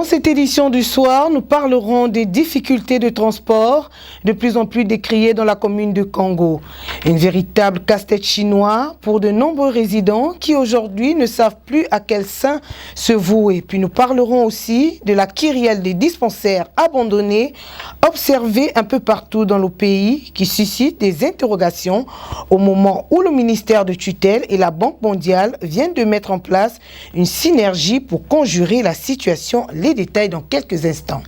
Dans cette édition du soir, nous parlerons des difficultés de transport de plus en plus décriées dans la commune de Kango. Une véritable casse-tête chinois pour de nombreux résidents qui aujourd'hui ne savent plus à quel saint se vouer. Puis nous parlerons aussi de la kyrielle des dispensaires abandonnés observés un peu partout dans le pays qui suscite des interrogations au moment où le ministère de tutelle et la Banque mondiale viennent de mettre en place une synergie pour conjurer la situation. Les détails dans quelques instants.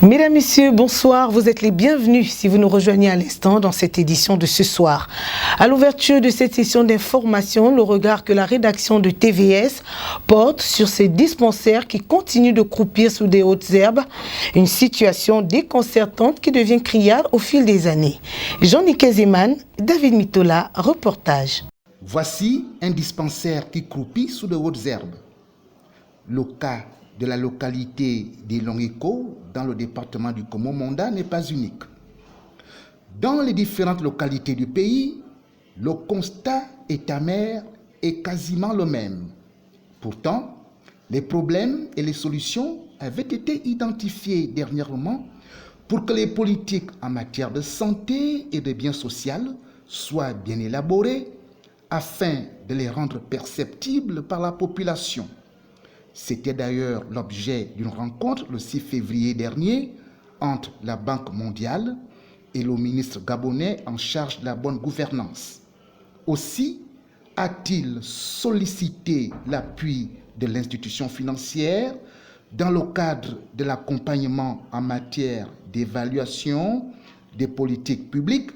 Mesdames, Messieurs, bonsoir. Vous êtes les bienvenus si vous nous rejoignez à l'instant dans cette édition de ce soir. À l'ouverture de cette session d'information, le regard que la rédaction de TVS porte sur ces dispensaires qui continuent de croupir sous des hautes herbes, une situation déconcertante qui devient criarde au fil des années. Jean-Nic Zeman, David Mitola, reportage. Voici un dispensaire qui croupit sous de hautes herbes. Le cas de la localité des Longeko, dans le département du Komo-Monda, n'est pas unique. Dans les différentes localités du pays, le constat est amer et quasiment le même. Pourtant, les problèmes et les solutions avaient été identifiés dernièrement pour que les politiques en matière de santé et de bien social soient bien élaborées afin de les rendre perceptibles par la population. C'était d'ailleurs l'objet d'une rencontre le 6 février dernier entre la Banque mondiale et le ministre gabonais en charge de la bonne gouvernance. Aussi a-t-il sollicité l'appui de l'institution financière dans le cadre de l'accompagnement en matière d'évaluation des politiques publiques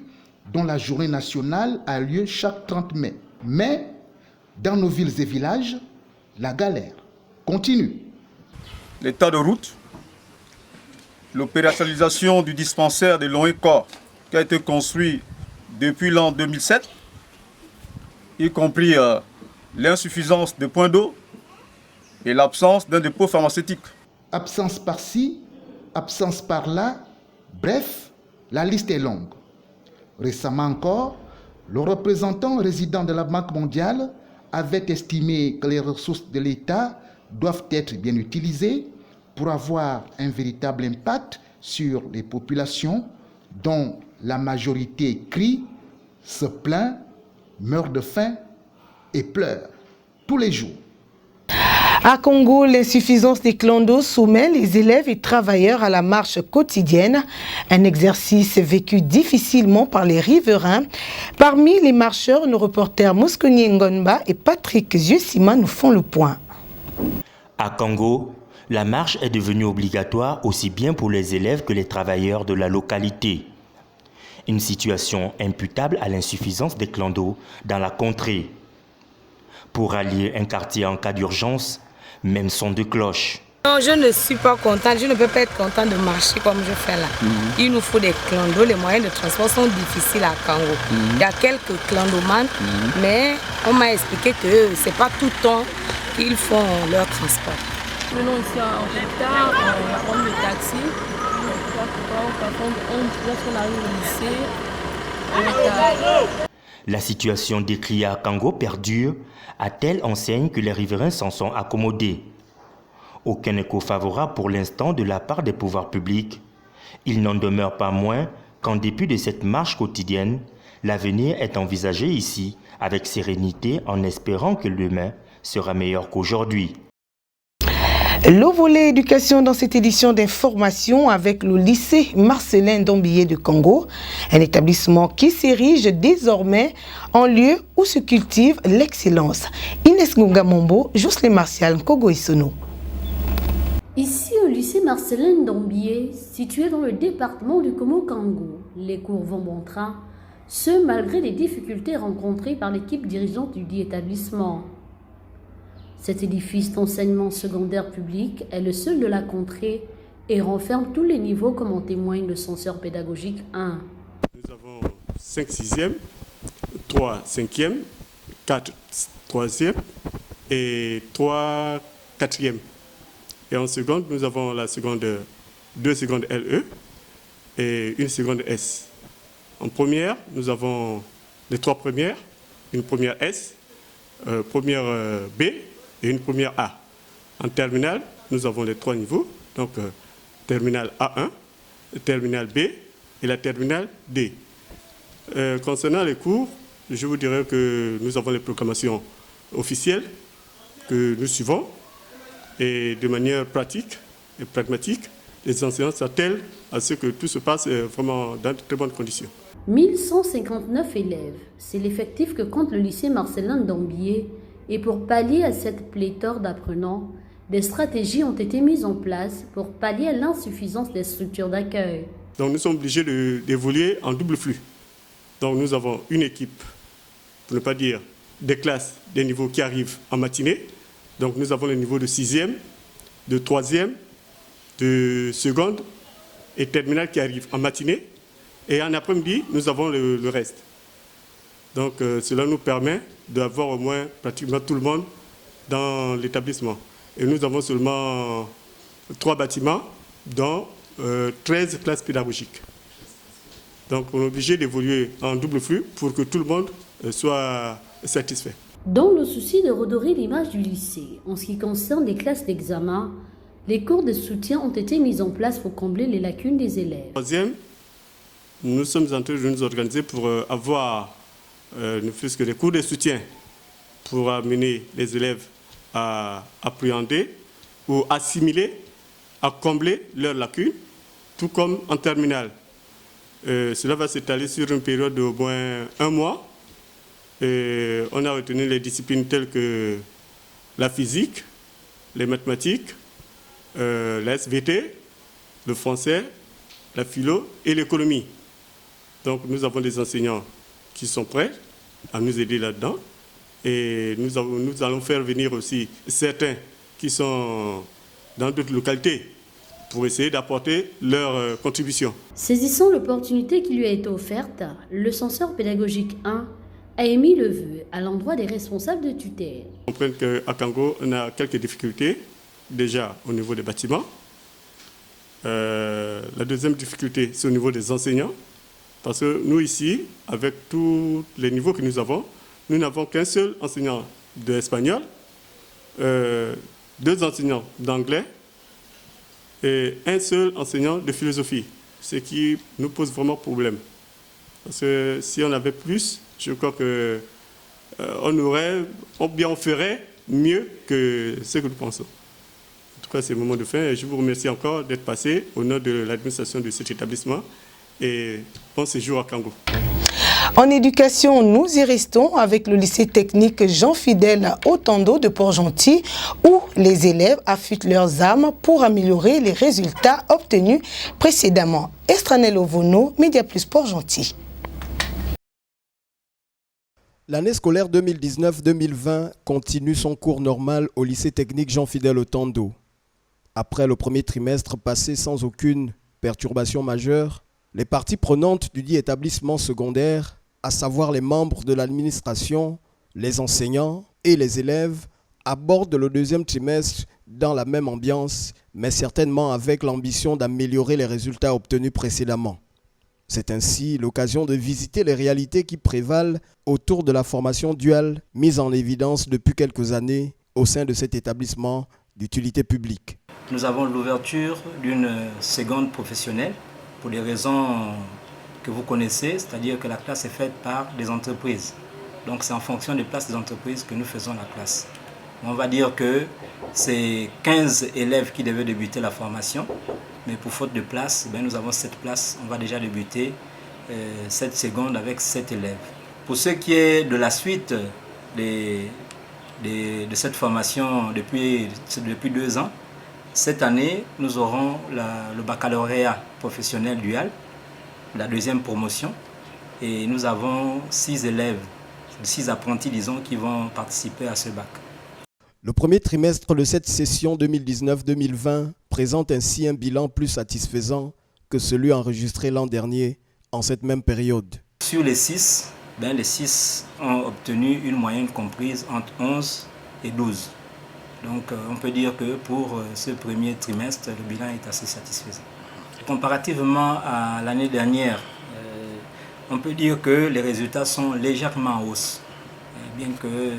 dont la journée nationale a lieu chaque 30 mai. Mais dans nos villes et villages, la galère continue. L'état de route, l'opérationnalisation du dispensaire de Longeko qui a été construit depuis l'an 2007, y compris l'insuffisance de points d'eau et l'absence d'un dépôt pharmaceutique. Absence par-ci, absence par-là, bref, la liste est longue. Récemment encore, le représentant résident de la Banque mondiale avait estimé que les ressources de l'État doivent être bien utilisées pour avoir un véritable impact sur les populations dont la majorité crie, se plaint, meurt de faim et pleure tous les jours. À Kango, l'insuffisance des clans d'eau soumet les élèves et travailleurs à la marche quotidienne, un exercice vécu difficilement par les riverains. Parmi les marcheurs, nos reporters Mouskouni Ngonba et Patrick Ziusima nous font le point. À Kango, la marche est devenue obligatoire aussi bien pour les élèves que les travailleurs de la localité. Une situation imputable à l'insuffisance des clans d'eau dans la contrée. Pour rallier un quartier en cas d'urgence, même son de cloche. Non, je ne suis pas contente, je ne peux pas être contente de marcher comme je fais là. Il nous faut des clans d'eau, les moyens de transport sont difficiles à Kango. Il y a quelques clandomanes, mais on m'a expliqué que ce n'est pas tout le temps qu'ils font leur transport. Venons ici en retard, on prend le taxi, lorsqu'on arrive au lycée, on est retard. La situation décriée à Kango perdure à telle enseigne que les riverains s'en sont accommodés. Aucun écho favorable pour l'instant de la part des pouvoirs publics. Il n'en demeure pas moins qu'en dépit de cette marche quotidienne, l'avenir est envisagé ici avec sérénité en espérant que demain sera meilleur qu'aujourd'hui. Le volet éducation dans cette édition d'information avec le lycée Marcelin Dombillet de Kango, un établissement qui s'érige désormais en lieu où se cultive l'excellence. Inès Ngungamombo, Jocelyne Martial, Kogo Isono. Ici au lycée Marcelin Dombillet, situé dans le département du Komo-Kango, les cours vont bon train, ce malgré les difficultés rencontrées par l'équipe dirigeante du dit établissement. Cet édifice d'enseignement secondaire public est le seul de la contrée et renferme tous les niveaux comme en témoigne le censeur pédagogique 1. Nous avons 5 6e, 3 5e, 4 3e et 3 4e. Et en seconde, nous avons la seconde, 2 secondes LE et une seconde S. En première, nous avons les 3 premières, une première S, première B et une première A. En terminale, nous avons les 3 niveaux, donc terminale A1, terminale B et la terminale D. Concernant les cours, je vous dirais que nous avons les proclamations officielles que nous suivons et de manière pratique et pragmatique, les enseignants s'attellent à ce que tout se passe vraiment dans de très bonnes conditions. 1159 élèves, c'est l'effectif que compte le lycée Marcellin Ndombié, et pour pallier à cette pléthore d'apprenants, des stratégies ont été mises en place pour pallier à l'insuffisance des structures d'accueil. Donc nous sommes obligés d'évoluer en double flux. Donc nous avons une équipe, pour ne pas dire des classes, des niveaux qui arrivent en matinée. Donc nous avons le niveau de 6e, de 3e, de seconde et terminale qui arrivent en matinée. Et en après-midi, nous avons le reste. Donc cela nous permet d'avoir au moins pratiquement tout le monde dans l'établissement. Et nous avons seulement 3 bâtiments, dont 13 classes pédagogiques. Donc on est obligé d'évoluer en double flux pour que tout le monde soit satisfait. Dans le souci de redorer l'image du lycée, en ce qui concerne les classes d'examen, les cours de soutien ont été mis en place pour combler les lacunes des élèves. Troisième, nous sommes en train de nous organiser pour avoir ne fût-ce que des cours de soutien pour amener les élèves à appréhender ou assimiler, à combler leurs lacunes, tout comme en terminale. Cela va s'étaler sur une période d'au moins 1 mois. Et on a retenu les disciplines telles que la physique, les mathématiques, la SVT, le français, la philo et l'économie. Donc nous avons des enseignants qui sont prêts à nous aider là-dedans. Et nous allons faire venir aussi certains qui sont dans d'autres localités pour essayer d'apporter leur contribution. Saisissant l'opportunité qui lui a été offerte, le censeur pédagogique 1 a émis le vœu à l'endroit des responsables de tutelle. On comprend qu'à Kango, on a quelques difficultés, déjà au niveau des bâtiments. La deuxième difficulté, c'est au niveau des enseignants. Parce que nous ici, avec tous les niveaux que nous n'avons qu'un seul enseignant d'espagnol, 2 enseignants d'anglais et un seul enseignant de philosophie, ce qui nous pose vraiment problème. Parce que si on avait plus, je crois que on ferait mieux que ce que nous pensons. En tout cas, c'est le moment de fin et je vous remercie encore d'être passé au nom de l'administration de cet établissement et bon séjour à Kango. En éducation, nous y restons avec le lycée technique Jean-Fidèle Otando de Port-Gentil où les élèves affûtent leurs armes pour améliorer les résultats obtenus précédemment. Estranel Ovono, Média Plus Port-Gentil. L'année scolaire 2019-2020 continue son cours normal au lycée technique Jean-Fidèle Otando. Après le premier trimestre passé sans aucune perturbation majeure, les parties prenantes du dit établissement secondaire, à savoir les membres de l'administration, les enseignants et les élèves, abordent le deuxième trimestre dans la même ambiance, mais certainement avec l'ambition d'améliorer les résultats obtenus précédemment. C'est ainsi l'occasion de visiter les réalités qui prévalent autour de la formation duale mise en évidence depuis quelques années au sein de cet établissement d'utilité publique. Nous avons l'ouverture d'une seconde professionnelle pour des raisons que vous connaissez, c'est-à-dire que la classe est faite par des entreprises. Donc c'est en fonction des places des entreprises que nous faisons la classe. On va dire que c'est 15 élèves qui devaient débuter la formation, mais pour faute de place, nous avons 7 places. On va déjà débuter cette seconde avec 7 élèves. Pour ce qui est de la suite de cette formation depuis 2 ans, cette année, nous aurons le baccalauréat professionnel dual, la deuxième promotion, et nous avons 6 élèves, 6 apprentis, disons, qui vont participer à ce bac. Le premier trimestre de cette session 2019-2020 présente ainsi un bilan plus satisfaisant que celui enregistré l'an dernier en cette même période. Sur les 6, les 6 ont obtenu une moyenne comprise entre 11 et 12. Donc on peut dire que pour ce premier trimestre, le bilan est assez satisfaisant. Comparativement à l'année dernière, on peut dire que les résultats sont légèrement en hausse. Bien que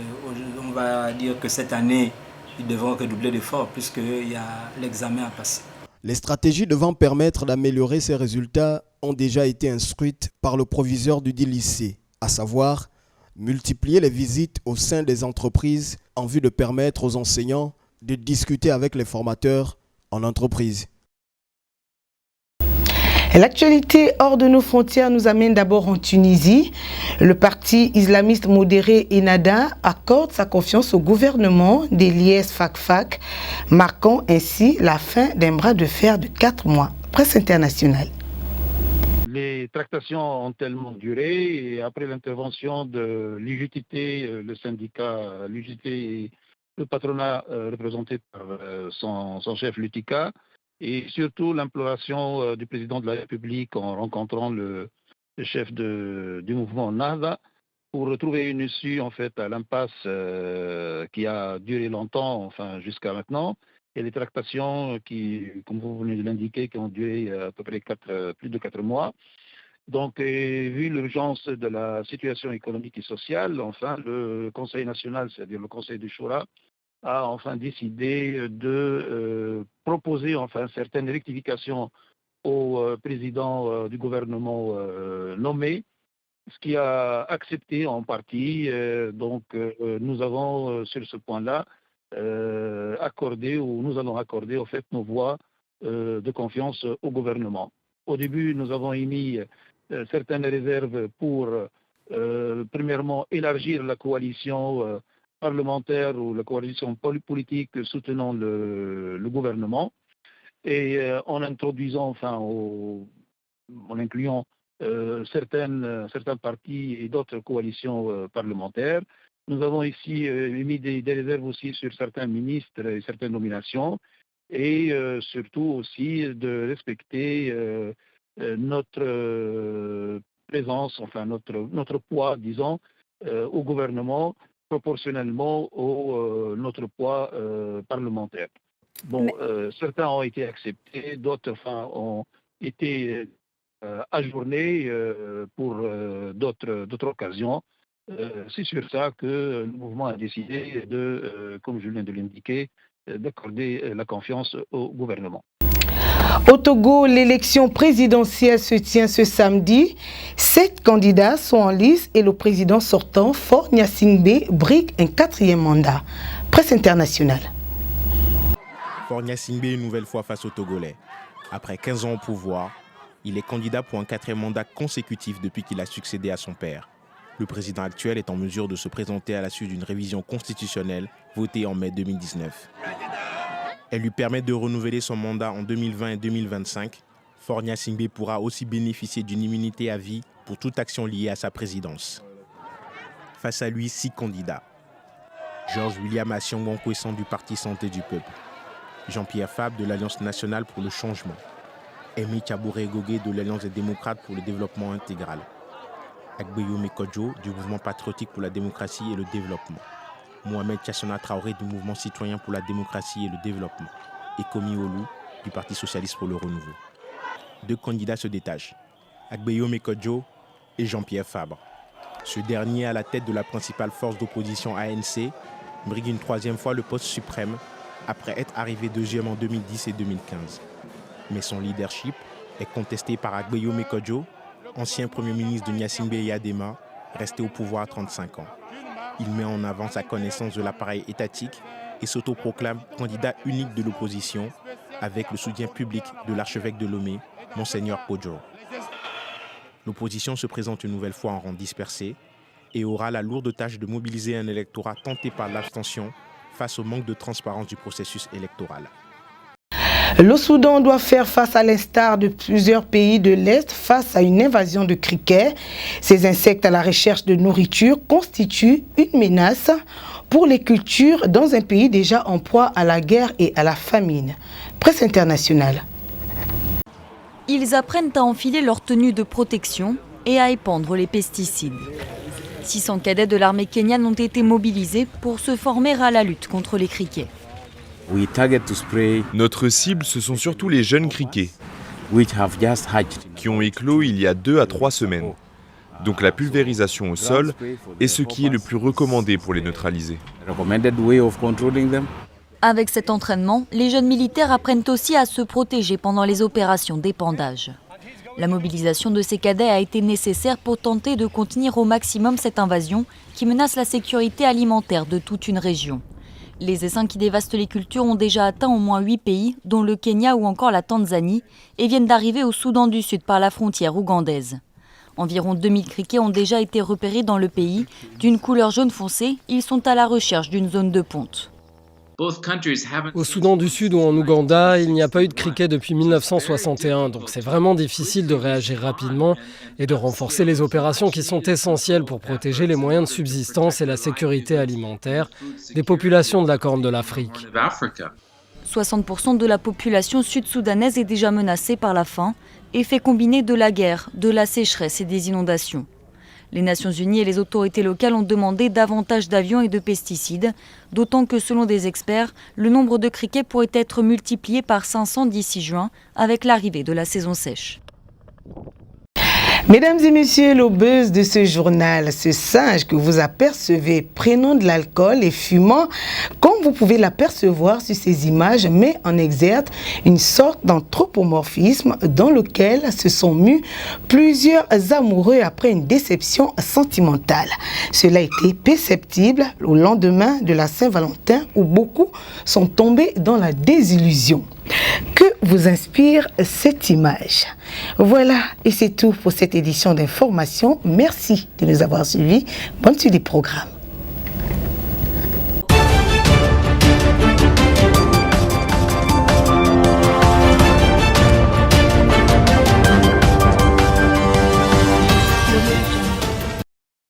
on va dire que cette année, ils devront redoubler d'efforts puisqu'il y a l'examen à passer. Les stratégies devant permettre d'améliorer ces résultats ont déjà été instruites par le proviseur du dit lycée, à savoir multiplier les visites au sein des entreprises en vue de permettre aux enseignants de discuter avec les formateurs en entreprise. L'actualité hors de nos frontières nous amène d'abord en Tunisie. Le parti islamiste modéré Ennahda accorde sa confiance au gouvernement d'Eliès Fakhfakh, marquant ainsi la fin d'un bras de fer de 4 mois. Presse internationale. Les tractations ont tellement duré et après l'intervention de l'UJTT, le syndicat, l'UJTT et le patronat représenté par son chef Lutika, et surtout l'imploration du président de la République en rencontrant le chef du mouvement Ennahda pour trouver une issue en fait à l'impasse qui a duré longtemps, enfin jusqu'à maintenant, et les tractations qui, comme vous venez de l'indiquer, qui ont duré à peu près plus de 4 mois. Donc, vu l'urgence de la situation économique et sociale, enfin, le Conseil national, c'est-à-dire le Conseil du Choura, a enfin décidé de proposer enfin certaines rectifications au président du gouvernement nommé, ce qui a accepté en partie. Donc, nous avons sur ce point-là accordé, ou nous allons accorder en fait nos voix de confiance au gouvernement. Au début, nous avons émis certaines réserves pour, premièrement, élargir la coalition parlementaire ou la coalition politique soutenant le gouvernement, et en introduisant, enfin, en incluant certains partis et d'autres coalitions parlementaires. Nous avons ici émis des réserves aussi sur certains ministres et certaines nominations, et surtout aussi de respecter notre présence, enfin notre poids, disons, au gouvernement proportionnellement au notre poids parlementaire. Bon, certains ont été acceptés, d'autres enfin, ont été ajournés pour d'autres occasions. C'est sur ça que le mouvement a décidé de, comme je viens de l'indiquer, d'accorder la confiance au gouvernement. Au Togo, l'élection présidentielle se tient ce samedi. 7 candidats sont en lice et le président sortant, Faure Gnassingbé, brigue un 4e mandat. Presse internationale. Faure Gnassingbé une nouvelle fois face aux Togolais. Après 15 ans au pouvoir, il est candidat pour un 4e mandat consécutif depuis qu'il a succédé à son père. Le président actuel est en mesure de se présenter à la suite d'une révision constitutionnelle votée en mai 2019. Elle lui permet de renouveler son mandat en 2020 et 2025. Faure Gnassingbé pourra aussi bénéficier d'une immunité à vie pour toute action liée à sa présidence. Face à lui, 6 candidats. Georges William Assiong-Nkwesson du Parti Santé du Peuple. Jean-Pierre Fabre de l'Alliance nationale pour le changement. Aimé Tchabouré-Gogé de l'Alliance des démocrates pour le développement intégral. Agbeyome Kodjo du mouvement patriotique pour la démocratie et le développement. Mohamed Chassona Traoré du mouvement citoyen pour la démocratie et le développement. Et Komi Olu du Parti socialiste pour le renouveau. 2 candidats se détachent, Agbeyome Kodjo et Jean-Pierre Fabre. Ce dernier, à la tête de la principale force d'opposition ANC, brigue une 3e fois le poste suprême après être arrivé 2e en 2010 et 2015. Mais son leadership est contesté par Agbeyome Kodjo, ancien Premier ministre de Gnassingbé et Adema, resté au pouvoir à 35 ans. Il met en avant sa connaissance de l'appareil étatique et s'autoproclame candidat unique de l'opposition avec le soutien public de l'archevêque de Lomé, Monseigneur Podjo. L'opposition se présente une nouvelle fois en rang dispersé et aura la lourde tâche de mobiliser un électorat tenté par l'abstention face au manque de transparence du processus électoral. Le Soudan doit faire face, à l'instar de plusieurs pays de l'Est, face à une invasion de criquets. Ces insectes à la recherche de nourriture constituent une menace pour les cultures dans un pays déjà en proie à la guerre et à la famine. Presse internationale. Ils apprennent à enfiler leur tenue de protection et à épandre les pesticides. 600 cadets de l'armée kenyane ont été mobilisés pour se former à la lutte contre les criquets. Notre cible, ce sont surtout les jeunes criquets qui ont éclos il y a 2 à 3 semaines. Donc la pulvérisation au sol est ce qui est le plus recommandé pour les neutraliser. Avec cet entraînement, les jeunes militaires apprennent aussi à se protéger pendant les opérations d'épandage. La mobilisation de ces cadets a été nécessaire pour tenter de contenir au maximum cette invasion qui menace la sécurité alimentaire de toute une région. Les essaims qui dévastent les cultures ont déjà atteint au moins 8 pays, dont le Kenya ou encore la Tanzanie, et viennent d'arriver au Soudan du Sud par la frontière ougandaise. Environ 2000 criquets ont déjà été repérés dans le pays. D'une couleur jaune foncé, ils sont à la recherche d'une zone de ponte. Au Soudan du Sud ou en Ouganda, il n'y a pas eu de criquet depuis 1961, donc c'est vraiment difficile de réagir rapidement et de renforcer les opérations qui sont essentielles pour protéger les moyens de subsistance et la sécurité alimentaire des populations de la Corne de l'Afrique. 60% de la population sud-soudanaise est déjà menacée par la faim, effet combiné de la guerre, de la sécheresse et des inondations. Les Nations Unies et les autorités locales ont demandé davantage d'avions et de pesticides, d'autant que selon des experts, le nombre de criquets pourrait être multiplié par 500 d'ici juin avec l'arrivée de la saison sèche. Mesdames et messieurs, le buzz de ce journal, ce singe que vous apercevez prenant de l'alcool et fumant, comme vous pouvez l'apercevoir sur ces images, met en exergue une sorte d'anthropomorphisme dans lequel se sont mus plusieurs amoureux après une déception sentimentale. Cela a été perceptible au lendemain de la Saint-Valentin où beaucoup sont tombés dans la désillusion. Que vous inspire cette image? Voilà, et c'est tout pour cette édition d'information. Merci de nous avoir suivis. Bonne suite des programmes.